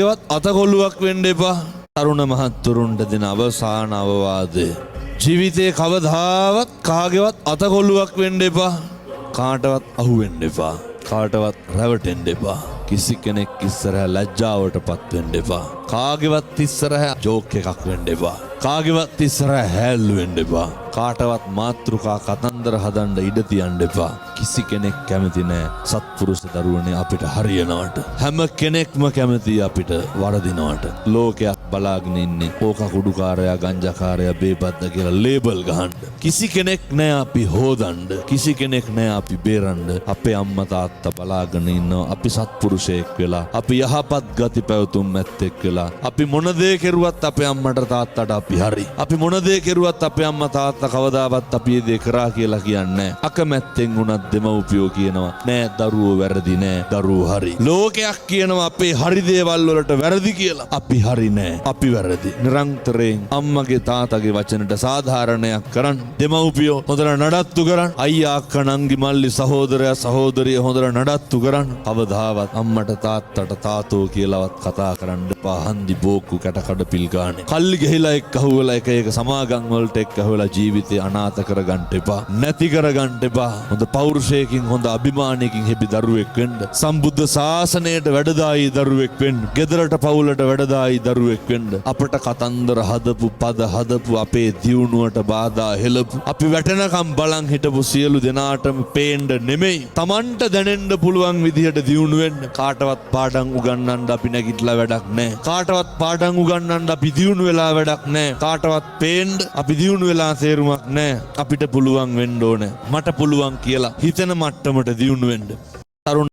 ඒවත් අතකොල්ලුවක් වෙන්න එපා. තරුණ මහත්තුරුන්ට දෙන අවසාන අවවාදය. ජීවිතේ කවදාවත් කාගේවත් අතකොල්ලුවක් වෙන්න එපා. කාටවත් අහු වෙන්න එපා. කාටවත් රැවටෙන්න එපා. කිසි කෙනෙක් ඉස්සරහ ලැජ්ජාවටපත් වෙන්න එපා. කාගේවත් ඉස්සරහ ජෝක් එකක් වෙන්න එපා. කාගේවත් ඉස්සරහ හැල්ලු වෙන්න එපා. කාටවත් මාතෘකා කතන්දර හදන්න ඉඩ තියන්න එපා. කිසි කෙනෙක් කැමති නෑ සත්පුරුෂ දරුවනේ අපිට හරියනවට. හැම කෙනෙක්ම කැමති අපිට වරදිනවට. ලෝකයක් බලාගෙන ඉන්නේ ඕක කුඩුකාරයා ගංජාකාරයා බේබද්ද කියලා ලේබල් ගහන්න. කිසි කෙනෙක් නෑ අපි හොදන්න. කිසි කෙනෙක් නෑ අපි බේරන්න. අපේ අම්මා තාත්තා බලාගෙන ඉන්නවා අපි සත්පුරුෂයෙක් වෙලා. අපි යහපත් ගති පැවතුම් ඇත්තෙක් වෙලා. අපි මොන දේ කෙරුවත් අපේ අම්මට තාත්තට අපි හරි. අපි මොන දේ කෙරුවත් අපේ අම්මා තාත්තා කවදාවත් අපි ඒ දේ කරා කියලා කියන්නේ අකමැත්තෙන් උනත් දෙමව්පියෝ කියනවා නෑ දරුවෝ වැරදි නෑ දරුවෝ හරි. ලෝකයක් කියනවා අපේ හරි දේවල් වලට වැරදි කියලා. අපි හරි නෑ අපි වැරදි. නිරන්තරයෙන් අම්මගේ තාත්තගේ වචනට සාධාරණයක් කරන්න. දෙමව්පියෝ හොඳට නඩත්තු කරන්න. අයියා අක්කා නංගි මල්ලි සහෝදරයා සහෝදරිය හොඳට නඩත්තු කරන්න. කවදාවත් අම්මට තාත්තට තාතෝ කියලාවත් කතා කරන්න එපා. හන්දි බෝක්කු කැට කඩ පිල් ගානේ. කල්ලි ගහිලා එක්ක අහුවලා එක එක සමාගම් වලට එක්ක අහුවලා ජීවිතේ අනාථ කරගන්න එපා. නැති කරගන්න එපා. හොඳ පෞරුෂයකින් හොඳ අභිමානයකින් හෙබි දරුවෙක් වෙන්න. සම්බුද්ධ ශාසනයට වැඩදායි දරුවෙක් වෙන්න. ගෙදරට පවුලට වැඩදායි දරුවෙක් වෙන්න. අපට කතන්දර හදපු පද හදපු අපේ දියුණුවට බාධා හෙළපු අපි වැටෙනකම් බලන් හිටපු සියලු දෙනාටම පේන්න නෙමෙයි Tamanට දැනෙන්න පුළුවන් විදිහට දියුණු වෙන්න. කාටවත් පාඩම් උගන්වන්න අපි නැගිටලා වැඩක් නැහැ. කාටවත් පාඩම් උගන්වන්න අපි දියුණු වෙලා වැඩක් නැහැ. කාටවත් පේන්න අපි දියුණු වෙලා තේරුමක් නැහැ. අපිට පුළුවන් වෙන්න ඕනේ. මට පුළුවන් කියලා හිතෙන මට්ටමට දියුණු වෙන්න. තරුණ